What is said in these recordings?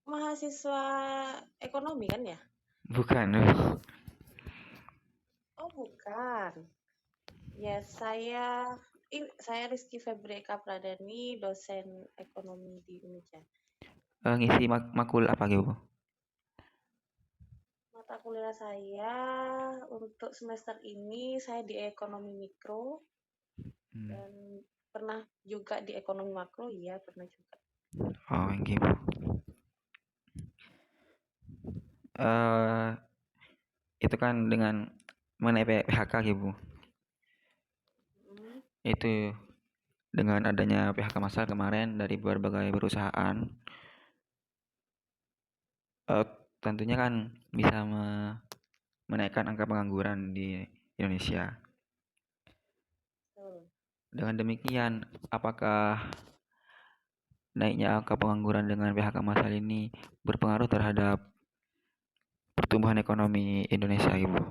mahasiswa ekonomi kan ya? Bukan. Oh bukan. Ya saya Rizky Febrieka Pradani, dosen ekonomi di Unija. Ngisi makul apa gitu? Mata kuliah saya untuk semester ini saya di ekonomi mikro dan pernah juga di ekonomi makro, iya pernah juga. Oh, gitu. Itu kan dengan mengenai PHK gitu. Hmm. Itu dengan adanya PHK massal kemarin dari berbagai perusahaan, eh, tentunya kan bisa menaikkan angka pengangguran di Indonesia. Betul. Dengan demikian, apakah naiknya angka pengangguran dengan PHK massal ini berpengaruh terhadap pertumbuhan ekonomi Indonesia, Ibu?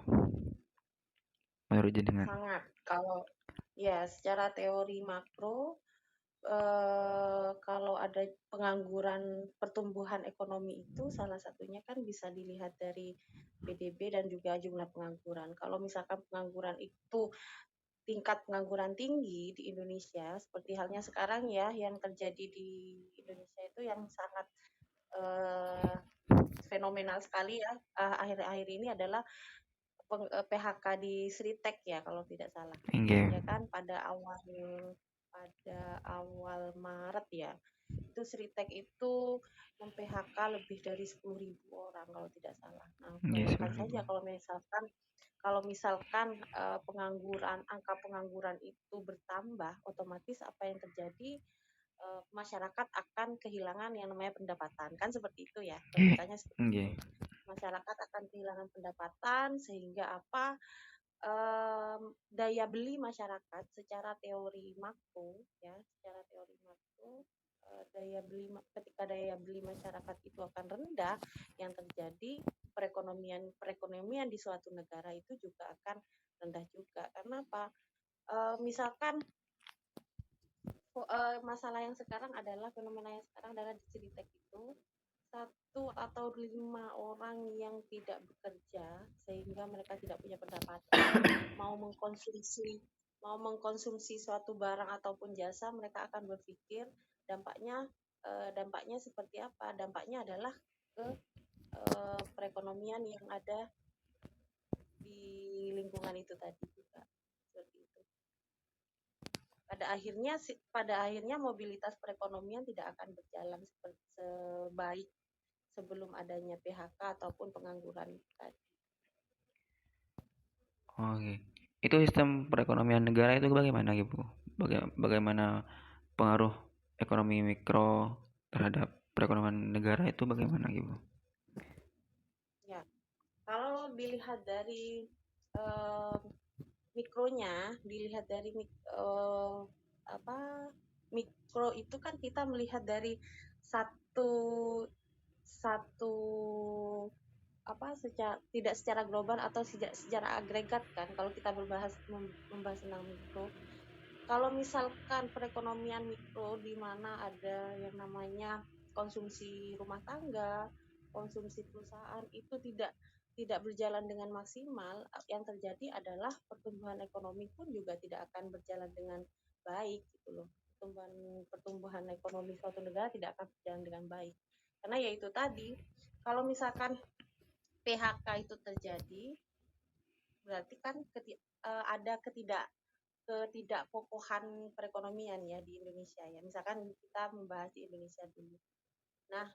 Menurut jenengan? Sangat. Kalau ya secara teori makro, kalau ada pengangguran pertumbuhan ekonomi itu salah satunya kan bisa dilihat dari PDB dan juga jumlah pengangguran. Kalau misalkan pengangguran itu tingkat pengangguran tinggi di Indonesia, seperti halnya sekarang ya yang terjadi di Indonesia itu yang sangat eh, fenomenal sekali ya akhir-akhir ini adalah PHK di Sritek ya kalau tidak salah. Enggak. Ya kan pada awal Maret ya. Itu Sritek itu mem-PHK lebih dari 10.000 orang kalau tidak salah. Nah, Enggak, bayangkan 10.000. saja kalau misalkan angka pengangguran itu bertambah, otomatis apa yang terjadi, masyarakat akan kehilangan yang namanya pendapatan. Kan seperti itu ya, logikanya seperti itu. Enggak. Masyarakat akan kehilangan pendapatan sehingga apa, daya beli masyarakat secara teori makro ya, secara teori makro, ketika daya beli masyarakat itu akan rendah, yang terjadi perekonomian perekonomian di suatu negara itu juga akan rendah juga. Karena apa? Misalkan masalah yang sekarang adalah fenomena yang sekarang adalah di Ciritek itu 1 atau 5 orang yang tidak bekerja sehingga mereka tidak punya pendapatan, mau mengkonsumsi suatu barang ataupun jasa, mereka akan berpikir dampaknya dampaknya seperti apa? Dampaknya adalah ke perekonomian yang ada di lingkungan itu tadi juga seperti itu. Pada akhirnya mobilitas perekonomian tidak akan berjalan sebaik sebelum adanya PHK ataupun pengangguran tadi. Oke. Itu sistem perekonomian negara itu bagaimana, Ibu? Bagaimana pengaruh ekonomi mikro terhadap perekonomian negara itu bagaimana, Ibu? Ya, kalau dilihat dari eh, mikronya, dilihat dari apa mikro itu kan kita melihat dari satu satu tidak secara global atau secara agregat kan kalau kita membahas tentang mikro. Kalau misalkan perekonomian mikro di mana ada yang namanya konsumsi rumah tangga, konsumsi perusahaan itu tidak berjalan dengan maksimal, yang terjadi adalah pertumbuhan ekonomi pun juga tidak akan berjalan dengan baik gitu loh. Pertumbuhan ekonomi suatu negara tidak akan berjalan dengan baik. Karena yaitu tadi, kalau misalkan PHK itu terjadi, berarti kan ada ketidakkokohan perekonomian ya di Indonesia ya. Misalkan kita membahas di Indonesia dulu. Nah,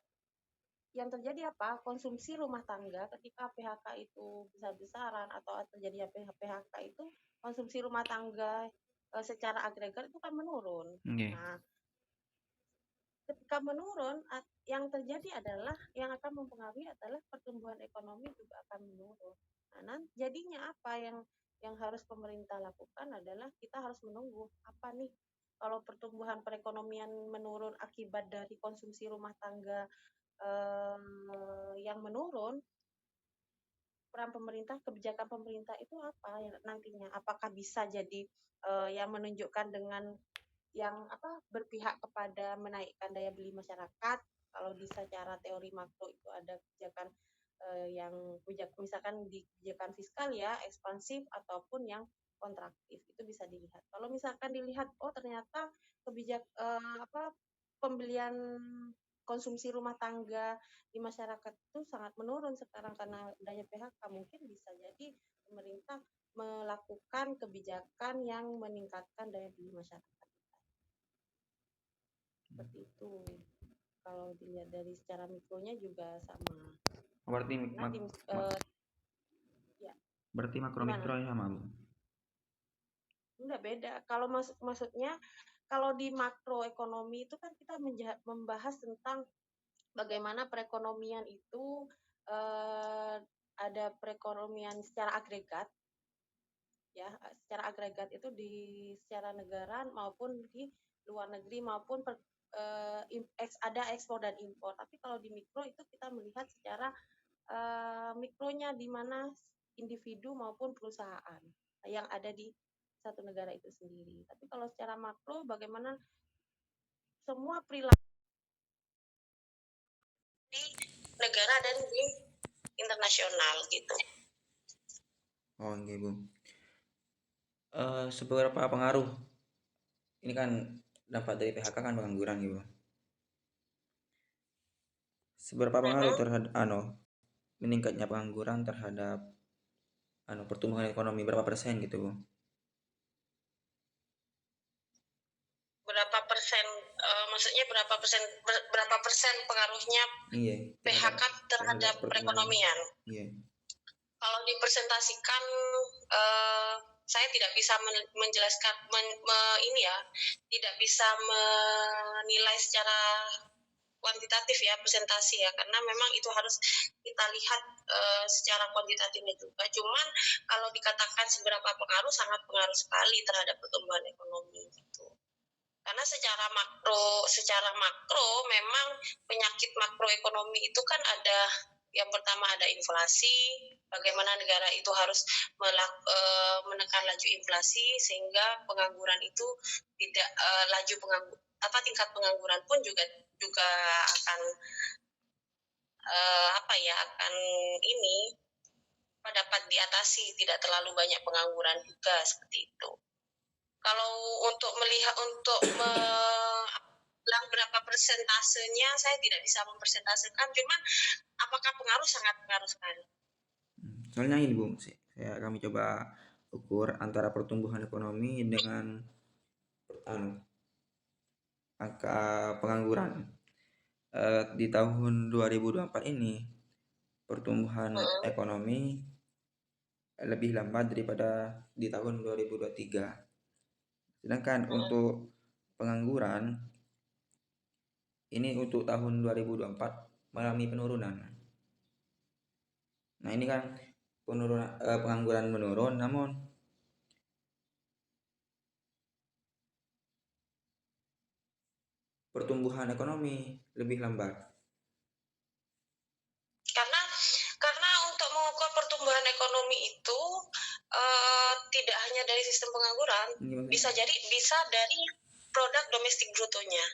yang terjadi apa? Konsumsi rumah tangga ketika PHK itu besar-besaran atau terjadinya PHK itu, konsumsi rumah tangga secara agregat itu kan menurun. Oke. Nah, ketika menurun, yang terjadi adalah yang akan mempengaruhi adalah pertumbuhan ekonomi juga akan menurun. Nah, jadinya apa yang harus pemerintah lakukan adalah kita harus menunggu apa nih kalau pertumbuhan perekonomian menurun akibat dari konsumsi rumah tangga yang menurun, peran pemerintah, kebijakan pemerintah itu apa ya nantinya? Apakah bisa jadi yang menunjukkan dengan yang berpihak kepada menaikkan daya beli masyarakat, Kalau di secara teori makro itu ada kebijakan yang misalkan di kebijakan fiskal ya ekspansif ataupun yang kontraktif itu bisa dilihat. Kalau misalkan dilihat ternyata pembelian konsumsi rumah tangga di masyarakat itu sangat menurun sekarang karena adanya PHK, mungkin bisa jadi pemerintah melakukan kebijakan yang meningkatkan daya beli masyarakat. Seperti itu. Kalau dilihat dari secara mikronya juga sama. Berarti Ya. Berarti makro mikro ya sama, Bu? Enggak, beda. Kalau maksudnya kalau di makroekonomi itu kan kita membahas tentang bagaimana perekonomian itu ada perekonomian secara agregat ya, secara agregat itu di secara negara maupun di luar negeri maupun ada ekspor dan impor. Tapi kalau di mikro itu kita melihat secara mikronya di mana individu maupun perusahaan yang ada di satu negara itu sendiri. Tapi kalau secara makro bagaimana semua perilaku di negara dan di internasional gitu. Oh, iya, Bu. Seberapa pengaruh ini kan dampak dari PHK kan pengangguran gitu. Seberapa pengaruh terhadap meningkatnya pengangguran terhadap pertumbuhan ekonomi, berapa persen gitu, Bu? Berapa persen maksudnya berapa persen pengaruhnya PHK terhadap perekonomian? Iya. Kalau dipresentasikan saya tidak bisa menjelaskan tidak bisa menilai secara kuantitatif ya, presentasi ya, karena memang itu harus kita lihat secara kuantitatifnya juga. Cuman kalau dikatakan seberapa pengaruh, sangat pengaruh sekali terhadap pertumbuhan ekonomi gitu. Karena secara makro memang penyakit makroekonomi itu kan ada, yang pertama ada inflasi, bagaimana negara itu harus menekan laju inflasi sehingga pengangguran itu tidak tingkat pengangguran pun juga akan dapat diatasi, tidak terlalu banyak pengangguran juga seperti itu. Kalau untuk bilang berapa persentasenya saya tidak bisa mempersentasekan, cuman apakah pengaruh, sangat pengaruh sekali. Soalnya ini, Bu, kami coba ukur antara pertumbuhan ekonomi dengan angka pengangguran. Di tahun 2024 ini pertumbuhan ekonomi lebih lambat daripada di tahun 2023. Sedangkan untuk pengangguran ini untuk tahun 2024 mengalami penurunan. Nah, ini kan pengangguran menurun, namun pertumbuhan ekonomi lebih lambat. Karena untuk mengukur pertumbuhan ekonomi itu tidak hanya dari sistem pengangguran, bisa dari produk domestik brutonya.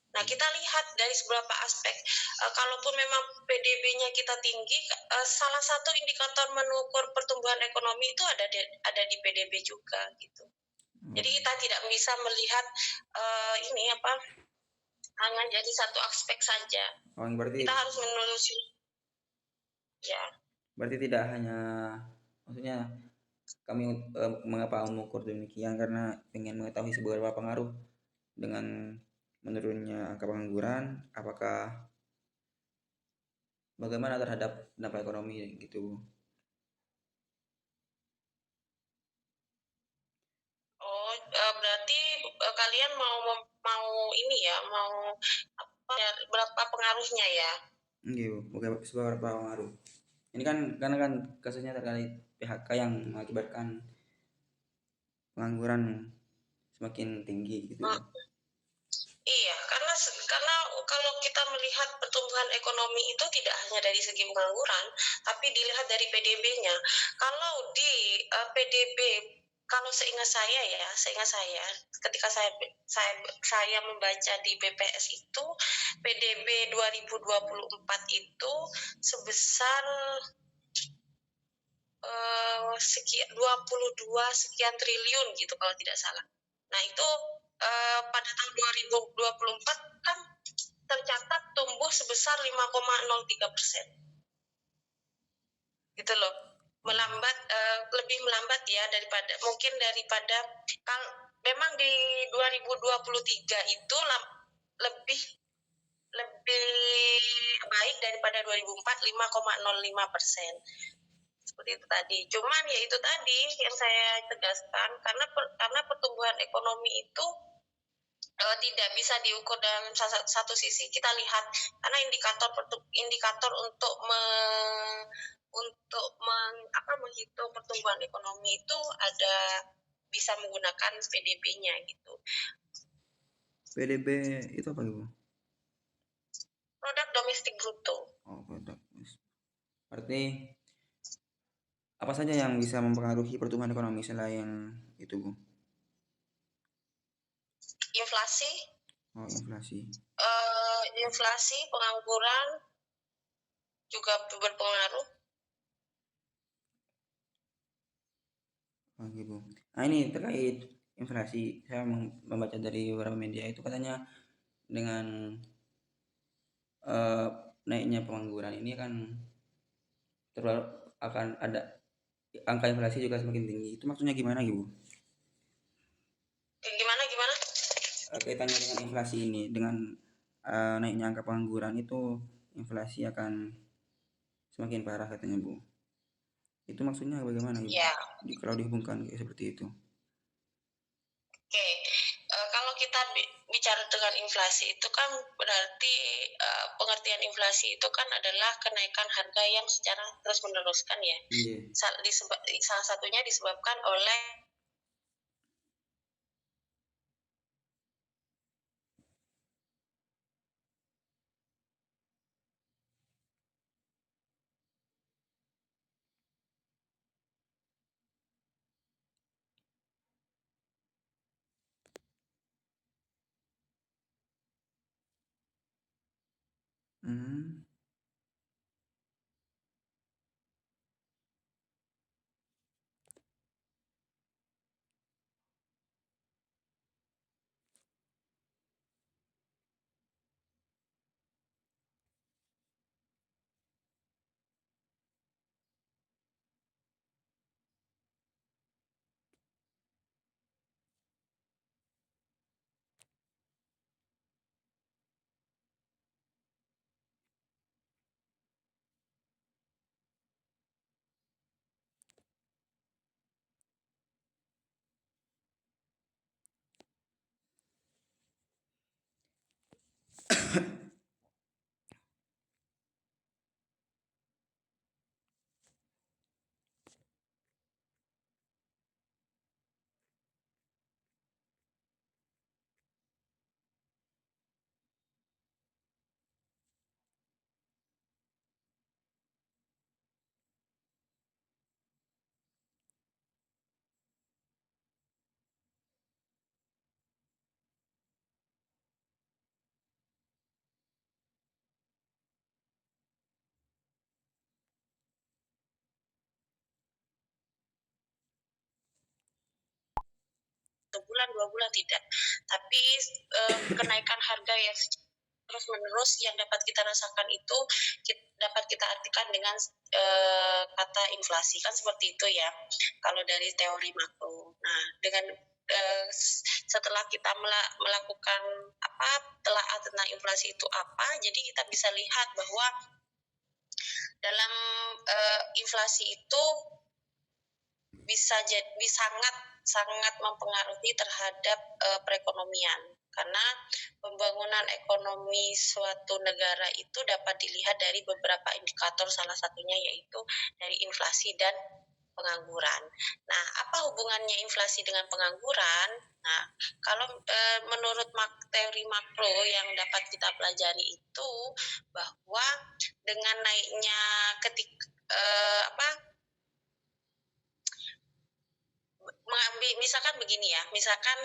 Nah, kita lihat dari beberapa aspek. Kalaupun memang PDB-nya kita tinggi, salah satu indikator mengukur pertumbuhan ekonomi itu ada di PDB juga gitu. Jadi kita tidak bisa melihat hanya jadi satu aspek saja. Kita harus menelusuri. Ya. Berarti tidak hanya, maksudnya kami mengapa mengukur demikian, karena ingin mengetahui seberapa pengaruh dengan menurunnya angka pengangguran, apakah bagaimana terhadap dampak ekonomi gitu. Berarti kalian mau berapa pengaruhnya ya? Iya, seberapa pengaruh. Ini kan karena kan kasusnya terkait PHK yang mengakibatkan pengangguran semakin tinggi gitu. Iya, karena kalau kita melihat pertumbuhan ekonomi itu tidak hanya dari segi pengangguran, tapi dilihat dari PDB-nya. Kalau di PDB kalau seingat saya ketika saya membaca di BPS itu PDB 2024 itu sebesar 22 sekian triliun gitu kalau tidak salah. Nah, itu pada tahun 2024 kan tercatat tumbuh sebesar 5,03%. Gitu loh. Lebih melambat ya daripada memang di 2023 itu lebih baik daripada 2004, 5,05%. Seperti itu tadi. Cuman ya itu tadi yang saya tegaskan, karena pertumbuhan ekonomi itu tidak bisa diukur dalam satu sisi. Kita lihat karena indikator untuk menghitung pertumbuhan ekonomi itu ada, bisa menggunakan PDB-nya gitu. PDB itu apa Ibu? Produk domestik bruto. Oh, produk. Berarti apa saja yang bisa mempengaruhi pertumbuhan ekonomi selain itu Bu? Inflasi. Oh, inflasi. Inflasi, pengangguran juga berpengaruh. Oh, gitu. Nah, ini terkait inflasi, saya membaca dari beberapa media itu katanya dengan naiknya pengangguran ini akan ada angka inflasi juga semakin tinggi. Itu maksudnya gimana Ibu? Gimana? Kaitannya dengan inflasi ini, dengan naiknya angka pengangguran itu inflasi akan semakin parah katanya Bu. Itu maksudnya bagaimana Ibu? Ya. Kalau dihubungkan kayak seperti itu. Oke. Kalau kita bicara dengan inflasi itu kan berarti pengertian inflasi itu kan adalah kenaikan harga yang secara terus menerus kan ya. Yeah. Salah satunya disebabkan oleh sebulan 2 bulan tidak, tapi kenaikan harga yang terus menerus yang dapat kita rasakan itu dapat kita artikan dengan kata inflasi, kan seperti itu ya kalau dari teori makro. Nah, dengan setelah kita melakukan telaah tentang inflasi itu apa, jadi kita bisa lihat bahwa dalam inflasi itu bisa sangat mempengaruhi terhadap perekonomian, karena pembangunan ekonomi suatu negara itu dapat dilihat dari beberapa indikator, salah satunya yaitu dari inflasi dan pengangguran. Nah, apa hubungannya inflasi dengan pengangguran? Nah, kalau menurut teori makro yang dapat kita pelajari itu bahwa dengan misalkan begini ya, misalkan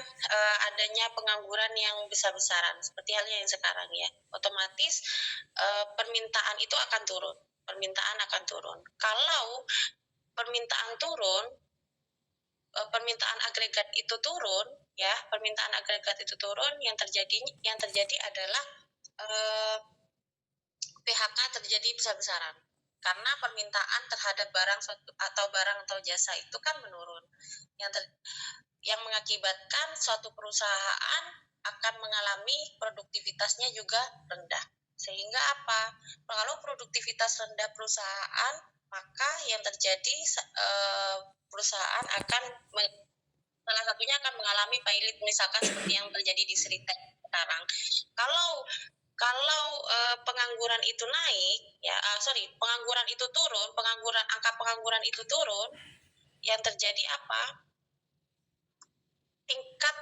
adanya pengangguran yang besar-besaran seperti halnya yang sekarang ya, otomatis permintaan itu akan turun, kalau permintaan turun, permintaan agregat itu turun ya, yang terjadi adalah PHK terjadi besar-besaran karena permintaan terhadap barang atau jasa itu kan menurun, yang mengakibatkan suatu perusahaan akan mengalami produktivitasnya juga rendah. Sehingga apa? Kalau produktivitas rendah perusahaan, maka yang terjadi perusahaan akan salah satunya akan mengalami pailit, misalkan seperti yang terjadi di Sritek sekarang. Kalau pengangguran itu naik, ya pengangguran itu turun, angka pengangguran itu turun, yang terjadi apa? Tingkat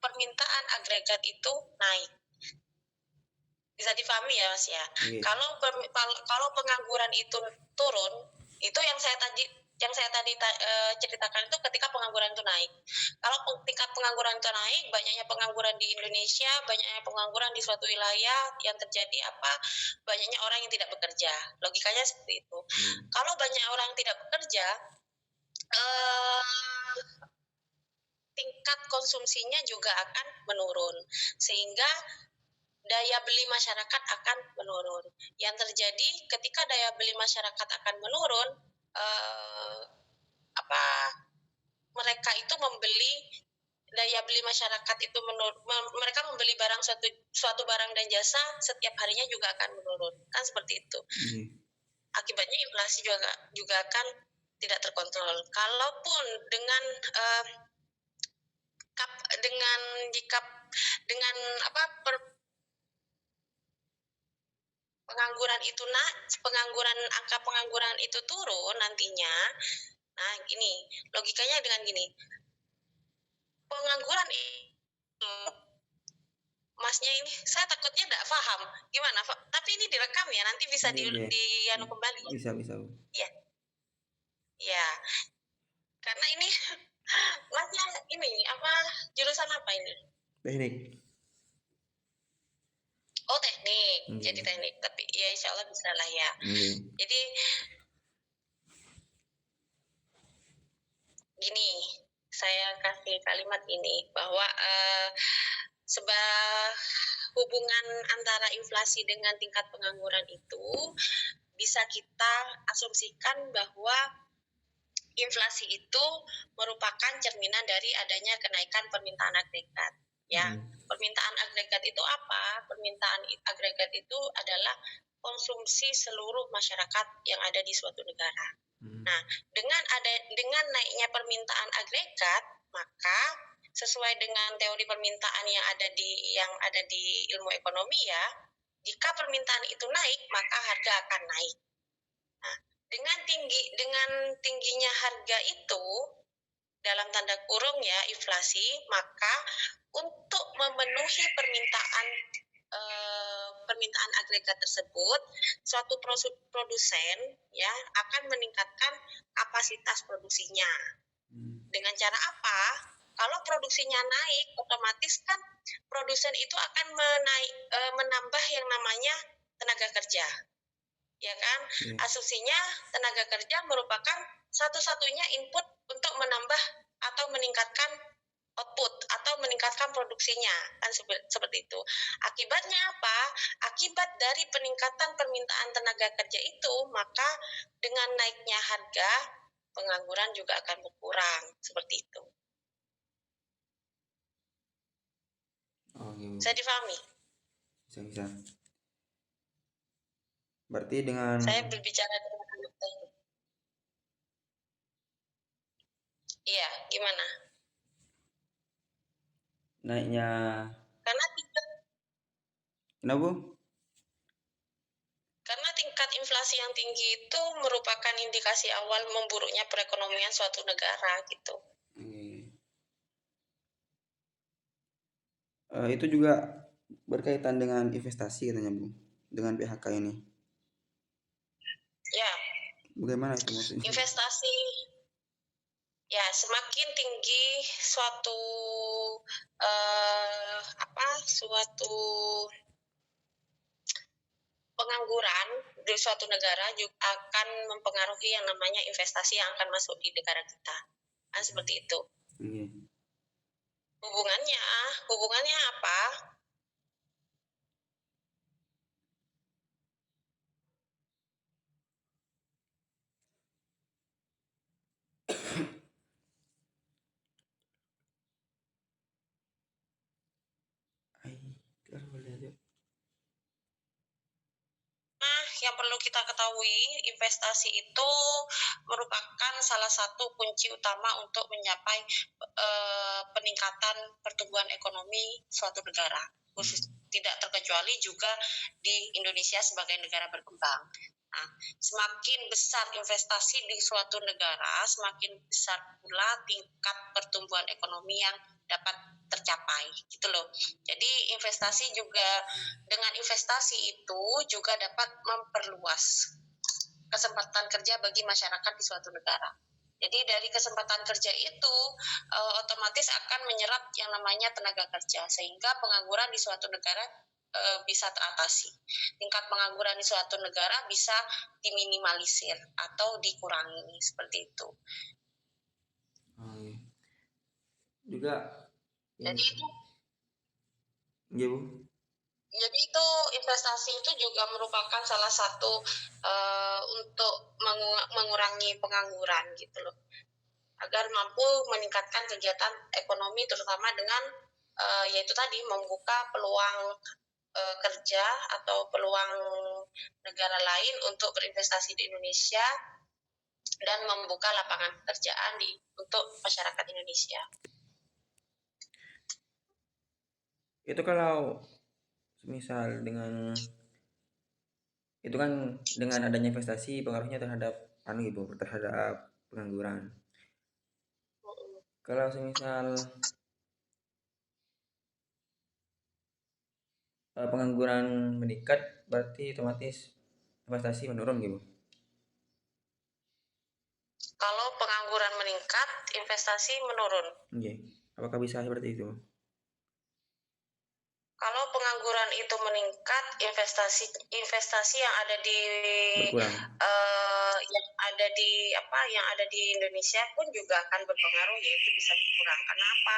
permintaan agregat itu naik. Bisa dipahami ya Mas ya. Iya. Kalau pengangguran itu turun, itu yang saya tadi ceritakan itu ketika pengangguran itu naik. Kalau tingkat pengangguran itu naik, banyaknya pengangguran di Indonesia, banyaknya pengangguran di suatu wilayah, yang terjadi apa? Banyaknya orang yang tidak bekerja. Logikanya seperti itu. Kalau banyak orang yang tidak bekerja, tingkat konsumsinya juga akan menurun, sehingga daya beli masyarakat akan menurun. Yang terjadi ketika daya beli masyarakat akan menurun, mereka itu membeli, daya beli masyarakat itu menurun, mereka membeli suatu barang dan jasa setiap harinya juga akan menurun, kan seperti itu. Akibatnya inflasi juga akan tidak terkontrol. Kalaupun dengan angka pengangguran itu turun nantinya. Nah, gini, logikanya dengan gini. Pengangguran itu, Masnya ini saya takutnya tidak paham. Gimana, Pak? Tapi ini direkam ya, nanti bisa dianu kembali. Bisa. Iya. Ya. Karena ini Masnya ini jurusan apa ini? Teknik. Oh, teknik. Jadi teknik, tapi ya insya Allah bisa lah ya. Jadi gini, saya kasih kalimat ini bahwa sebuah hubungan antara inflasi dengan tingkat pengangguran itu bisa kita asumsikan bahwa inflasi itu merupakan cerminan dari adanya kenaikan permintaan agregat. Ya, permintaan agregat itu apa? Permintaan agregat itu adalah konsumsi seluruh masyarakat yang ada di suatu negara. Nah, dengan naiknya permintaan agregat, maka sesuai dengan teori permintaan yang ada di ilmu ekonomi ya, jika permintaan itu naik, maka harga akan naik. Nah, dengan tingginya harga itu, dalam tanda kurung ya, inflasi, maka untuk memenuhi permintaan agregat tersebut, suatu produsen ya akan meningkatkan kapasitas produksinya. Dengan cara apa? Kalau produksinya naik, otomatis kan produsen itu akan menambah yang namanya tenaga kerja. Ya kan? Asumsinya tenaga kerja merupakan satu-satunya input untuk menambah atau meningkatkan output atau meningkatkan produksinya, kan seperti itu. Akibatnya apa? Akibat dari peningkatan permintaan tenaga kerja itu, maka dengan naiknya harga, pengangguran juga akan berkurang, seperti itu. Bisa difahami? Bisa. Berarti dengan saya berbicara dengan anak teknik. Iya, gimana? Naiknya. Kenapa? Karena tingkat inflasi yang tinggi itu merupakan indikasi awal memburuknya perekonomian suatu negara gitu. Itu juga berkaitan dengan investasi katanya Bu, dengan PHK ini. Ya. Bagaimana itu maksudnya? Investasi Ya, semakin tinggi suatu suatu pengangguran di suatu negara juga akan mempengaruhi yang namanya investasi yang akan masuk di negara kita. Nah, seperti itu. Iya. Hubungannya apa? Nah, yang perlu kita ketahui, investasi itu merupakan salah satu kunci utama untuk mencapai peningkatan pertumbuhan ekonomi suatu negara, khusus tidak terkecuali juga di Indonesia sebagai negara berkembang. Nah, semakin besar investasi di suatu negara, semakin besar pula tingkat pertumbuhan ekonomi yang dapat tercapai, gitu loh. Jadi dengan investasi itu juga dapat memperluas kesempatan kerja bagi masyarakat di suatu negara. Jadi dari kesempatan kerja itu otomatis akan menyerap yang namanya tenaga kerja, sehingga pengangguran di suatu negara bisa teratasi. Tingkat pengangguran di suatu negara bisa diminimalisir atau dikurangi, seperti itu. Juga Jadi itu iya, Bu. Jadi itu investasi itu juga merupakan salah satu untuk mengurangi pengangguran gitu loh, agar mampu meningkatkan kegiatan ekonomi terutama dengan yaitu tadi membuka peluang kerja atau peluang negara lain untuk berinvestasi di Indonesia dan membuka lapangan pekerjaan untuk masyarakat Indonesia. Itu kalau misal dengan itu kan dengan adanya investasi pengaruhnya terhadap terhadap pengangguran. Kalau semisal pengangguran meningkat, berarti otomatis investasi menurun gitu. Kalau pengangguran meningkat, investasi menurun. Oke. Apakah bisa seperti itu? Kalau pengangguran itu meningkat, investasi yang ada di Berkurang. yang ada di Indonesia pun juga akan berpengaruh, yaitu bisa berkurang. Karena apa?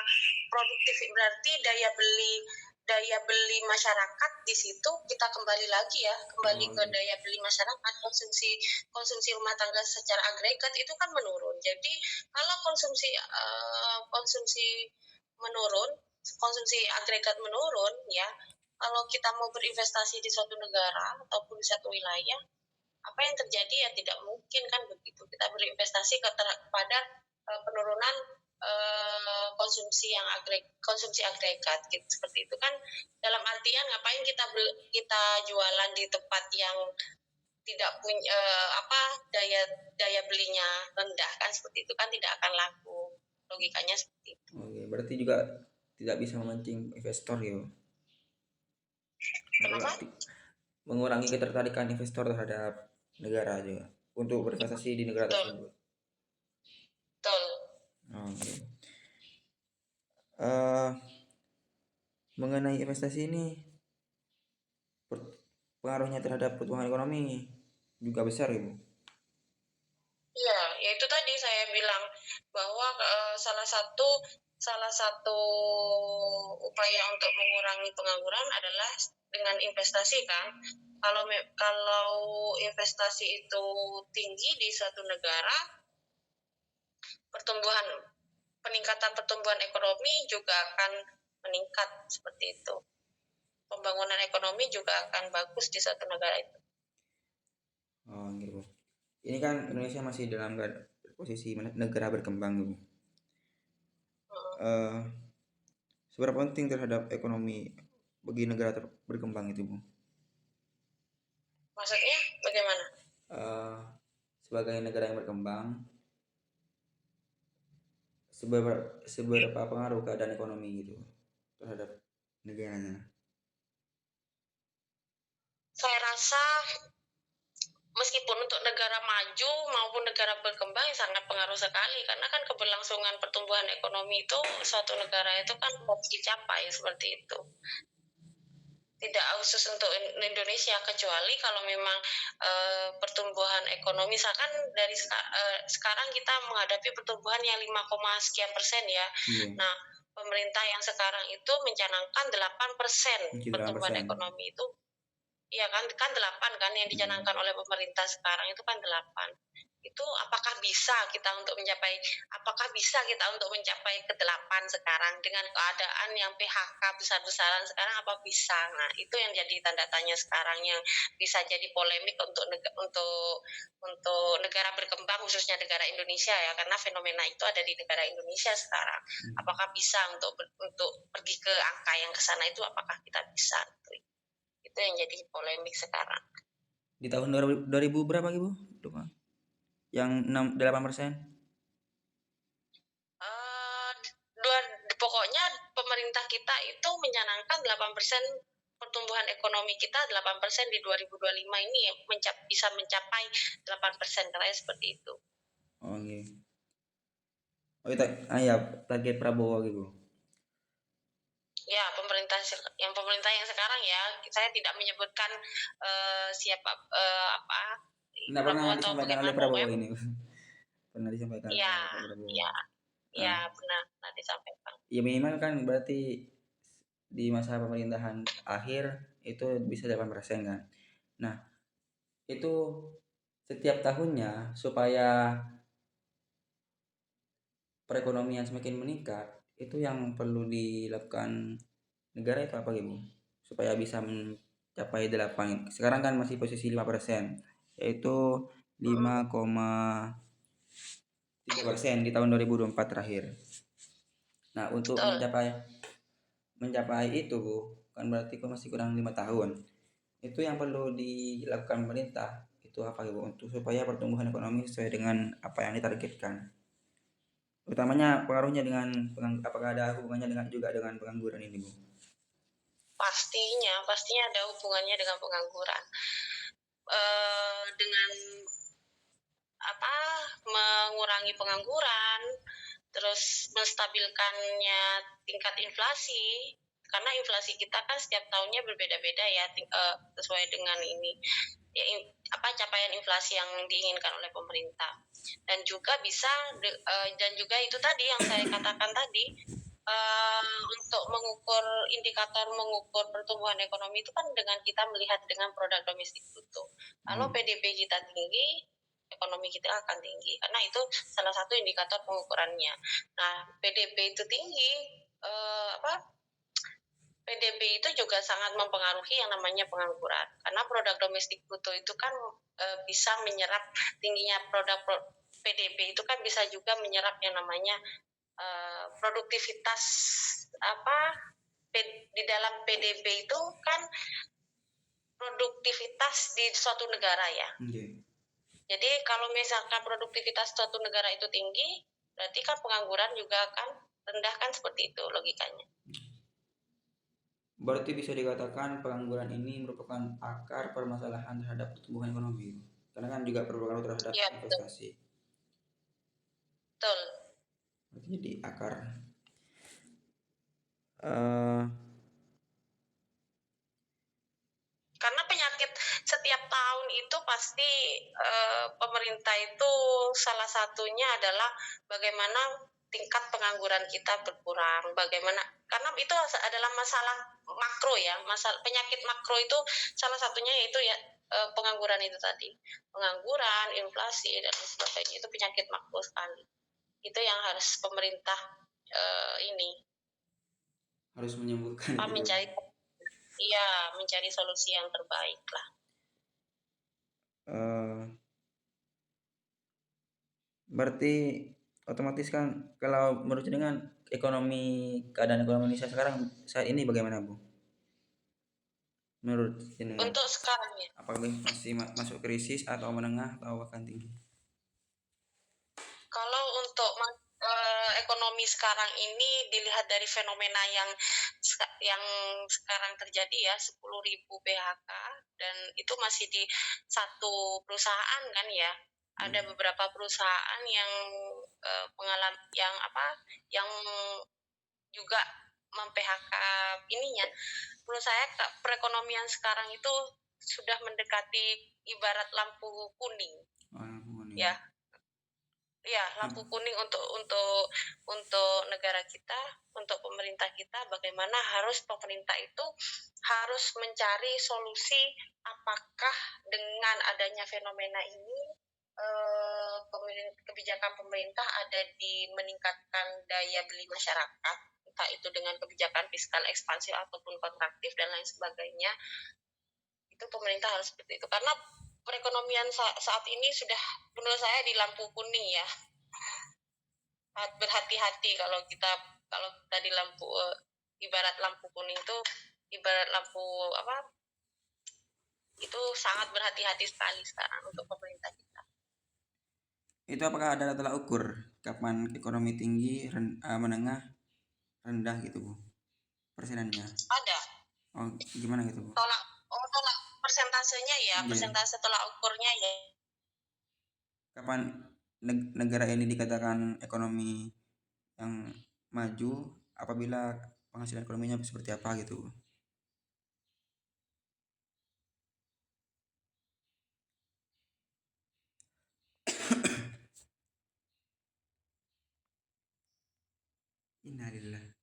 Produktif berarti daya beli masyarakat di situ kita kembali lagi ke daya beli masyarakat, konsumsi rumah tangga secara agregat itu kan menurun. Jadi kalau konsumsi agregat menurun, ya, kalau kita mau berinvestasi di suatu negara ataupun di satu wilayah, apa yang terjadi ya tidak mungkin kan begitu. Kita berinvestasi kepada penurunan konsumsi agregat gitu, seperti itu kan. Dalam artian ngapain kita jualan di tempat yang tidak punya daya belinya rendah kan, seperti itu kan tidak akan laku. Logikanya seperti itu. Oke, berarti juga tidak bisa memancing investor ya. Kenapa? Mengurangi ketertarikan investor terhadap negara juga untuk berinvestasi di negara tersebut. Betul. Oke. Mengenai investasi ini, pengaruhnya terhadap pertumbuhan ekonomi juga besar ya, Bu? Iya, ya itu tadi saya bilang bahwa salah satu upaya untuk mengurangi pengangguran adalah dengan investasi kan. Kalau investasi itu tinggi di suatu negara, peningkatan pertumbuhan ekonomi juga akan meningkat, seperti itu. Pembangunan ekonomi juga akan bagus di suatu negara itu. Oh, gitu. Ini kan Indonesia masih dalam posisi negara berkembang, Bu. Seberapa penting terhadap ekonomi bagi negara berkembang itu, Bu? Maksudnya bagaimana? Sebagai negara yang berkembang, seberapa pengaruh keadaan ekonomi gitu terhadap negaranya? Saya rasa meskipun untuk negara maju maupun negara berkembang sangat pengaruh sekali, karena kan keberlangsungan pertumbuhan ekonomi itu suatu negara itu kan harus dicapai seperti itu. Tidak khusus untuk Indonesia, kecuali kalau memang pertumbuhan ekonomi, misalkan dari sekarang kita menghadapi pertumbuhan yang 5, sekian% ya. Iya. Nah, pemerintah yang sekarang itu mencanangkan 8% pertumbuhan 8%. ekonomi itu. Iya kan 8 kan yang dicanangkan oleh pemerintah sekarang itu kan 8. Itu apakah bisa kita untuk mencapai ke 8 sekarang dengan keadaan yang PHK besar-besaran sekarang, apa bisa? Nah, itu yang jadi tanda tanya sekarang, yang bisa jadi polemik untuk negara berkembang, khususnya negara Indonesia ya, karena fenomena itu ada di negara Indonesia sekarang. Apakah bisa untuk pergi ke angka yang ke sana itu, apakah kita bisa? Itu yang jadi polemik sekarang. Di tahun 2000 berapa Ibu? Lupa. Yang 8%? Pokoknya pemerintah kita itu mencanangkan 8% pertumbuhan ekonomi kita, 8% di 2025 ini bisa mencapai 8%, katanya seperti itu. Oh iya. Oh iya, target Prabowo gitu. Ya, pemerintah yang sekarang ya, saya tidak menyebutkan siapa Tidak pernah disampaikan oleh Prabowo ini. Pernah disampaikan oleh Prabowo. Ya, pernah disampaikan. Ya minimal kan berarti di masa pemerintahan akhir itu bisa 8% kan. Nah, itu setiap tahunnya supaya perekonomian semakin meningkat, itu yang perlu dilakukan negara itu apa Ibu? Supaya bisa mencapai 8. Sekarang kan masih posisi 5%, yaitu 5,3% di tahun 2024 terakhir. Nah, untuk mencapai itu Bu, kan berarti masih kurang 5 tahun. Itu yang perlu dilakukan pemerintah itu apa Ibu, untuk supaya pertumbuhan ekonomi sesuai dengan apa yang ditargetkan. Utamanya pengaruhnya dengan apakah ada hubungannya juga dengan pengangguran ini Bu? Pastinya ada hubungannya dengan pengangguran. Dengan mengurangi pengangguran, terus menstabilkannya tingkat inflasi, karena inflasi kita kan setiap tahunnya berbeda-beda ya, sesuai dengan ini ya, capaian inflasi yang diinginkan oleh pemerintah. Dan juga dan juga itu tadi yang saya katakan tadi, untuk indikator mengukur pertumbuhan ekonomi itu kan dengan kita melihat dengan produk domestik bruto. Kalau PDB kita tinggi, ekonomi kita akan tinggi, karena itu salah satu indikator pengukurannya. Nah, PDB itu tinggi, PDB itu juga sangat mempengaruhi yang namanya pengangguran, karena produk domestik bruto itu kan bisa menyerap, tingginya PDB itu kan bisa juga menyerap yang namanya produktivitas di dalam PDB itu kan produktivitas di suatu negara ya. Jadi kalau misalkan produktivitas suatu negara itu tinggi, berarti kan pengangguran juga akan rendah, kan seperti itu logikanya. Berarti bisa dikatakan pengangguran ini merupakan akar permasalahan terhadap pertumbuhan ekonomi, karena kan juga berpengaruh terhadap investasi. Betul. Berarti jadi akar. Karena penyakit setiap tahun itu pasti pemerintah itu salah satunya adalah bagaimana tingkat pengangguran kita berkurang, bagaimana, karena itu adalah masalah makro ya, penyakit makro itu salah satunya yaitu ya pengangguran itu tadi, pengangguran, inflasi dan sebagainya, itu penyakit makro sekali. Itu yang harus pemerintah ini harus menyembuhkan. Mencari solusi yang terbaik lah. Berarti otomatis kan kalau menurut dengan keadaan ekonomi Indonesia sekarang saat ini bagaimana Bu? Menurut jenengan? Untuk sekarang ya. Apakah masih masuk krisis atau menengah atau bahkan tinggi? Kalau untuk ekonomi sekarang ini dilihat dari fenomena yang sekarang terjadi ya, 10.000 PHK, dan itu masih di satu perusahaan kan ya. Ada beberapa perusahaan yang mengalami yang juga mem-PHK ininya. Menurut saya perekonomian sekarang itu sudah mendekati ibarat lampu kuning. Ya. Ya, lampu kuning untuk negara kita, untuk pemerintah kita, bagaimana pemerintah itu harus mencari solusi apakah dengan adanya fenomena ini kebijakan pemerintah ada di meningkatkan daya beli masyarakat, entah itu dengan kebijakan fiskal ekspansif ataupun kontraktif dan lain sebagainya. Itu pemerintah harus seperti itu, karena perekonomian saat ini sudah menurut saya di lampu kuning ya. Berhati-hati kalau kita di lampu ibarat lampu kuning itu ibarat lampu itu sangat berhati-hati sekali sekarang untuk pemerintah kita. Itu apakah ada tolak ukur kapan ekonomi tinggi, menengah, rendah gitu Bu persenannya? Ada. Oh gimana gitu Bu? Tolak persentasenya ya, persentase tolak ukurnya ya. Kapan negara ini dikatakan ekonomi yang maju apabila penghasilan ekonominya seperti apa gitu? Innalillah.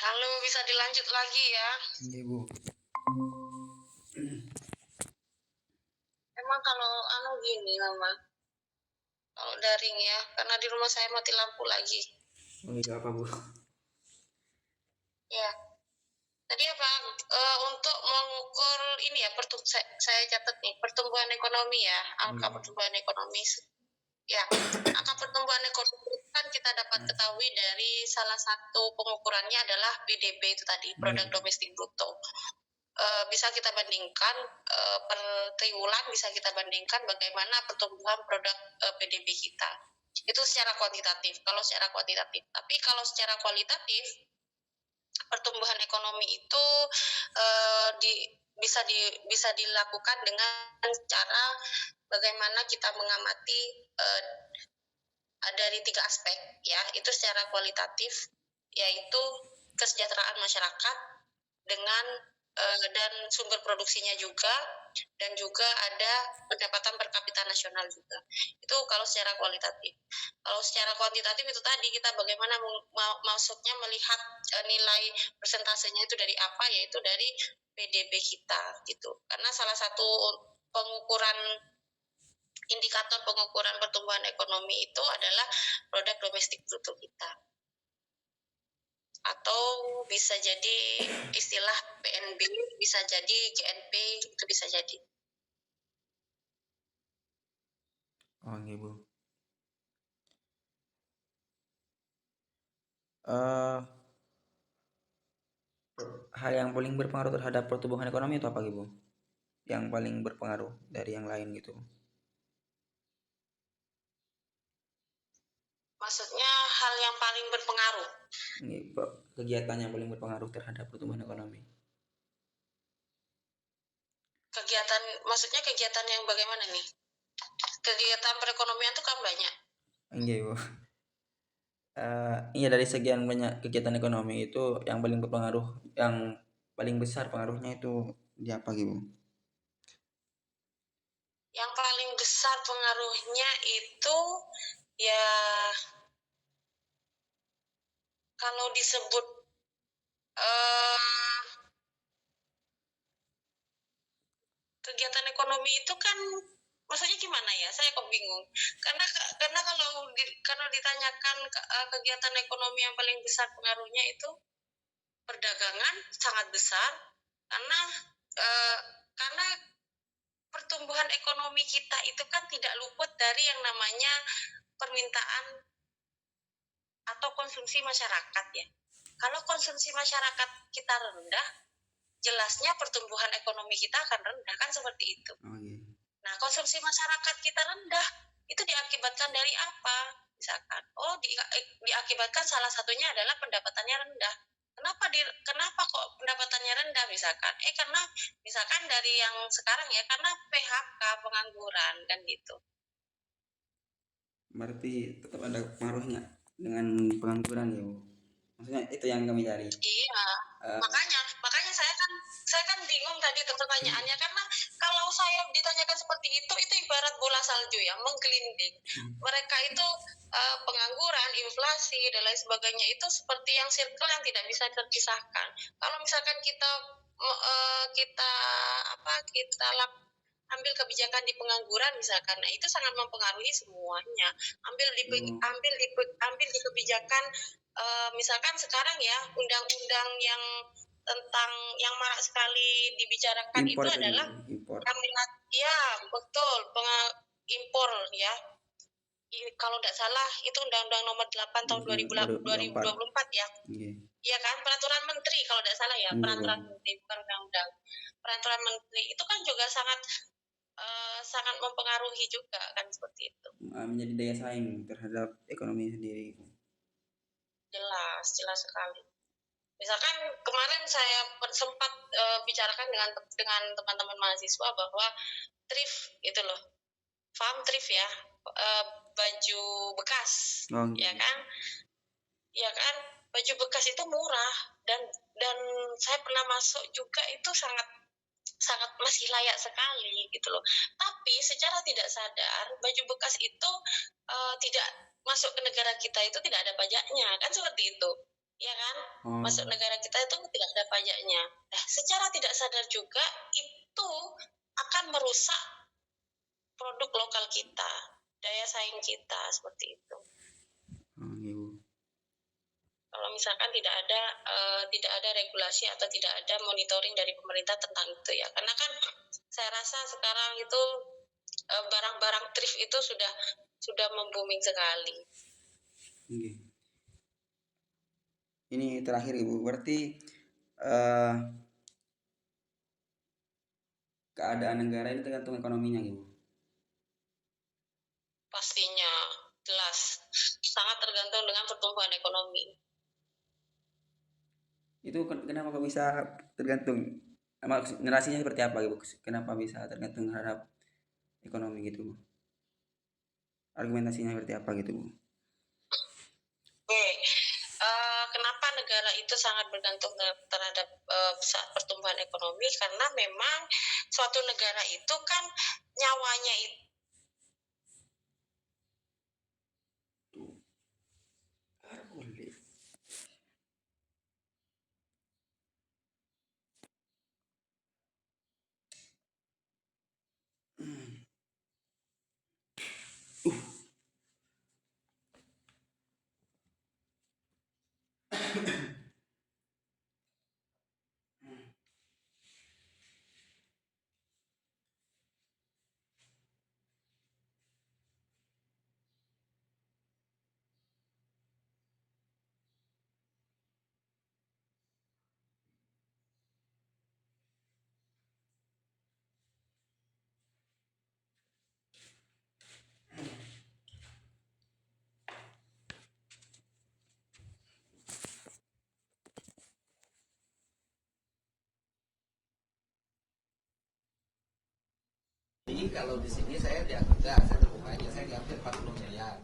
Halo, bisa dilanjut lagi ya? Iya Bu. Emang kalau gini Mama, kalau daring ya, karena di rumah saya mati lampu lagi. Oh iya apa Bu? Ya. Tadi untuk mengukur ini ya, saya catat nih, pertumbuhan ekonomi ya, angka pertumbuhan ekonomi. Ya, angka pertumbuhan ekonomi kan kita dapat ketahui dari salah satu pengukurannya adalah PDB itu tadi, produk domestik bruto. Bisa kita bandingkan per triwulan, bisa kita bandingkan bagaimana pertumbuhan produk PDB kita. Itu secara kuantitatif, kalau secara kuantitatif. Tapi kalau secara kualitatif, pertumbuhan ekonomi itu bisa dilakukan dengan cara bagaimana kita mengamati dari 3 aspek ya, itu secara kualitatif, yaitu kesejahteraan masyarakat dengan dan sumber produksinya juga, dan juga ada pendapatan per kapita nasional juga. Itu kalau secara kualitatif. Kalau secara kuantitatif itu tadi kita bagaimana maksudnya melihat nilai persentasenya itu dari apa, yaitu dari PDB kita gitu. Karena salah satu indikator pengukuran pertumbuhan ekonomi itu adalah produk domestik bruto kita. Atau bisa jadi istilah PNB, bisa jadi GNP, itu bisa jadi. eh hal yang paling berpengaruh terhadap pertumbuhan ekonomi itu apa gitu? Yang paling berpengaruh dari yang lain gitu. Maksudnya hal yang paling berpengaruh. Ini kegiatan yang paling berpengaruh terhadap pertumbuhan ekonomi. Kegiatan, maksudnya kegiatan yang bagaimana nih? Kegiatan perekonomian tuh kan banyak. Enggak, Bu. Iya, dari sekian banyak kegiatan ekonomi itu yang paling berpengaruh, yang paling besar pengaruhnya itu di apa gitu? Yang paling besar pengaruhnya itu ya kalau disebut eh, kegiatan ekonomi itu kan maksudnya gimana ya? Saya kok bingung. Karena kalau ditanyakan kegiatan ekonomi yang paling besar pengaruhnya itu perdagangan sangat besar karena eh, karena pertumbuhan ekonomi kita itu kan tidak luput dari yang namanya permintaan atau konsumsi masyarakat ya. Kalau konsumsi masyarakat kita rendah, jelasnya pertumbuhan ekonomi kita akan rendah, kan seperti itu. Oh iya. Nah, konsumsi masyarakat kita rendah, itu diakibatkan dari apa? Misalkan, diakibatkan salah satunya adalah pendapatannya rendah. Kenapa kok pendapatannya rendah misalkan? Karena misalkan dari yang sekarang ya, karena PHK, pengangguran kan gitu. Berarti tetap ada pengaruhnya dengan pengangguran ya, Bu. Maksudnya itu yang kami cari. Iya, makanya saya kan bingung tadi pertanyaannya karena kalau saya ditanyakan seperti itu ibarat bola salju ya menggelinding. Mereka itu pengangguran, inflasi dan lain sebagainya itu seperti yang circle yang tidak bisa terpisahkan. Kalau misalkan kita ambil kebijakan di pengangguran misalkan, nah itu sangat mempengaruhi semuanya. Ambil di kebijakan misalkan sekarang ya undang-undang yang tentang yang marak sekali dibicarakan Impor itu tadi, adalah impor. ya betul impor ya. Kalau tidak salah itu Undang-Undang Nomor 8 tahun 2024 ya. Iya. Iya kan, peraturan menteri kalau tidak salah ya, peraturan Enggak, menteri bukan undang-undang. Peraturan menteri itu kan juga sangat mempengaruhi juga kan seperti itu. menjadi daya saing terhadap ekonomi sendiri. Jelas sekali. Misalkan kemarin saya sempat bicarakan dengan teman-teman mahasiswa bahwa thrift itu loh, farm thrift ya, baju bekas, ya kan, baju bekas itu murah dan saya pernah masuk juga itu sangat masih layak sekali gitu loh. Tapi secara tidak sadar baju bekas itu tidak masuk ke negara kita itu tidak ada pajaknya kan seperti itu. Ya kan? Masuk negara kita itu tidak ada pajaknya. Nah, secara tidak sadar juga itu akan merusak produk lokal kita, daya saing kita seperti itu. Kalau misalkan tidak ada regulasi atau tidak ada monitoring dari pemerintah tentang itu ya, karena kan saya rasa sekarang itu barang-barang thrift itu sudah membooming sekali. Okay. Ini terakhir Ibu, berarti keadaan negara ini tergantung ekonominya Ibu. Pastinya jelas sangat tergantung dengan pertumbuhan ekonomi. Itu kenapa kok bisa tergantung? Narasinya seperti apa Ibu? Kenapa bisa tergantung terhadap ekonomi gitu Bu? Argumentasinya seperti apa gitu Bu? Kenapa negara itu sangat bergantung terhadap pertumbuhan ekonomi? Karena memang suatu negara itu kan nyawanya itu lagi kalau di sini saya diambil enggak, saya terbuka aja, saya diambil 40 miliar.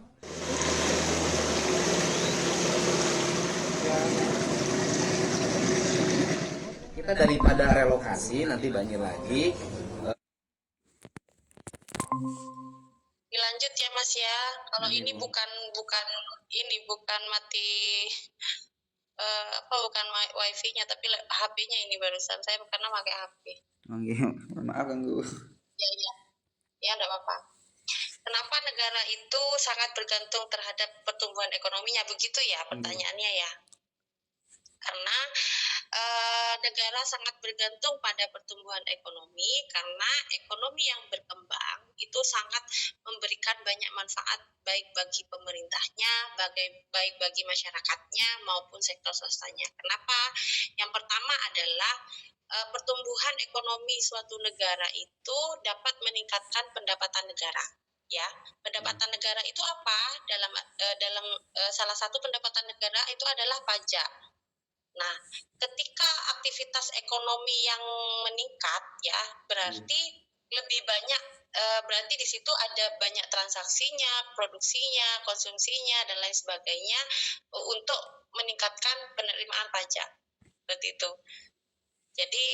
Kita daripada relokasi nanti banjir lagi. Dilanjut ya Mas ya. Kalau ini bukan mati bukan wifi-nya tapi HP-nya ini barusan saya karena pakai HP. Maaf ganggu. Ya enggak apa-apa. Kenapa negara itu sangat bergantung terhadap pertumbuhan ekonominya begitu ya pertanyaannya ya? Karena negara sangat bergantung pada pertumbuhan ekonomi karena ekonomi yang berkembang itu sangat memberikan banyak manfaat baik bagi pemerintahnya, baik bagi masyarakatnya maupun sektor swastanya. Kenapa? Yang pertama adalah pertumbuhan ekonomi suatu negara itu dapat meningkatkan pendapatan negara. Ya, pendapatan negara itu apa? Dalam salah satu pendapatan negara itu adalah pajak. Nah, ketika aktivitas ekonomi yang meningkat ya, berarti lebih banyak berarti di situ ada banyak transaksinya, produksinya, konsumsinya dan lain sebagainya untuk meningkatkan penerimaan pajak. Seperti itu. Jadi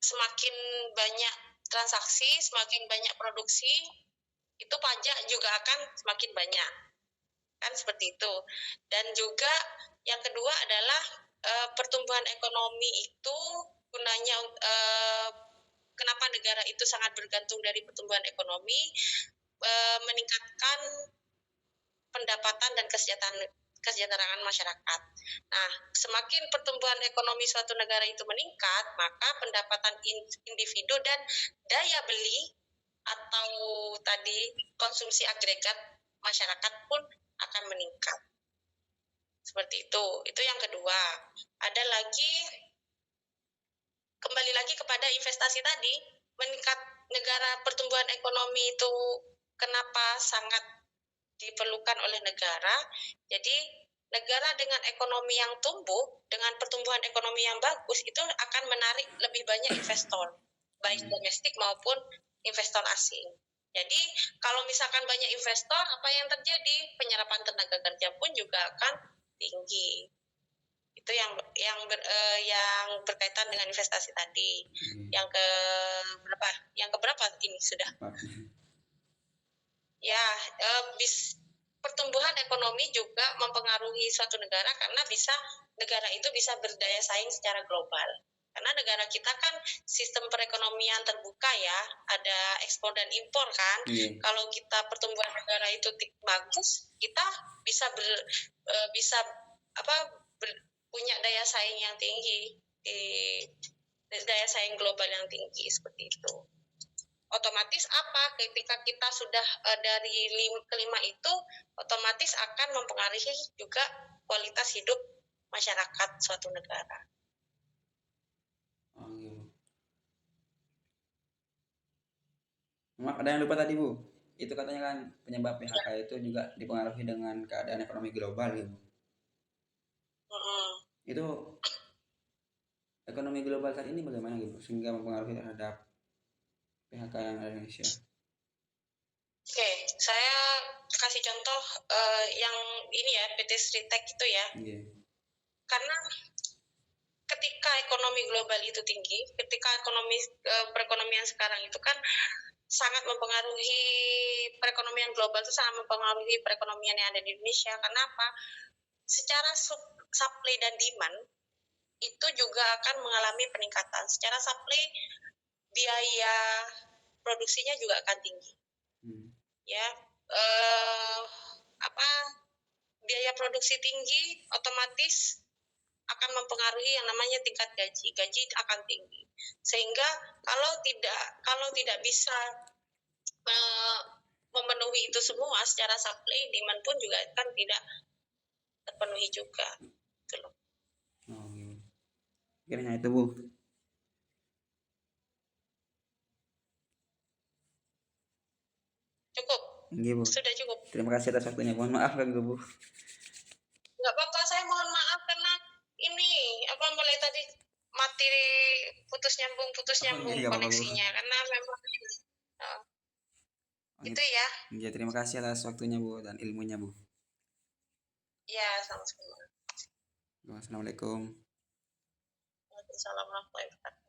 semakin banyak transaksi, semakin banyak produksi, itu pajak juga akan semakin banyak. Kan seperti itu. Dan juga yang kedua adalah pertumbuhan ekonomi itu gunanya kenapa negara itu sangat bergantung dari pertumbuhan ekonomi, meningkatkan pendapatan dan kesejahteraan masyarakat. Nah, semakin pertumbuhan ekonomi suatu negara itu meningkat, maka pendapatan individu dan daya beli atau tadi konsumsi agregat masyarakat pun akan meningkat. Seperti itu yang kedua. Ada lagi, kembali lagi kepada investasi tadi, meningkat negara pertumbuhan ekonomi itu kenapa sangat diperlukan oleh negara. Jadi negara dengan ekonomi yang tumbuh, dengan pertumbuhan ekonomi yang bagus, itu akan menarik lebih banyak investor, baik domestik maupun investor asing. Jadi kalau misalkan banyak investor, apa yang terjadi? Penyerapan tenaga kerja pun juga akan tinggi. Itu yang berkaitan dengan investasi tadi. Yang keberapa ini sudah? Ya, pertumbuhan ekonomi juga mempengaruhi suatu negara karena negara itu bisa berdaya saing secara global. Karena negara kita kan sistem perekonomian terbuka ya, ada ekspor dan impor kan. Kalau kita pertumbuhan negara itu bagus, kita bisa punya daya saing yang tinggi, daya saing global yang tinggi seperti itu. Otomatis apa? Ketika kita sudah dari kelima itu, otomatis akan mempengaruhi juga kualitas hidup masyarakat suatu negara. Maaf, ada yang lupa tadi Bu. Itu katanya kan penyebab PHK itu juga dipengaruhi dengan keadaan ekonomi global gitu. Itu ekonomi global saat ini bagaimana gitu sehingga mempengaruhi terhadap PHK yang ada di Indonesia? Oke, saya kasih contoh yang ini ya, PT Sritek itu ya. Karena ketika ekonomi global itu tinggi, ketika perekonomian sekarang itu kan sangat mempengaruhi perekonomian global itu sangat mempengaruhi perekonomian yang ada di Indonesia. Kenapa? Secara supply dan demand itu juga akan mengalami peningkatan. Secara supply biaya produksinya juga akan tinggi. Ya, biaya produksi tinggi otomatis akan mempengaruhi yang namanya tingkat gaji. Gaji akan tinggi. Sehingga kalau tidak bisa memenuhi itu semua secara supply, demand pun juga kan tidak terpenuhi juga. Gitu loh. Kira-kira itu Bu. Cukup. Bu. Sudah cukup. Terima kasih atas waktunya. Mohon maaf ganggu Bu. Nggak apa-apa, saya mohon maaf karena ini mulai tadi mati putus nyambung koneksinya karena memang Gitu ya. Ya, terima kasih atas waktunya Bu dan ilmunya Bu. Ya, sama-sama. Assalamualaikum. Waalaikumsalam warahmatullahi wabarakatuh.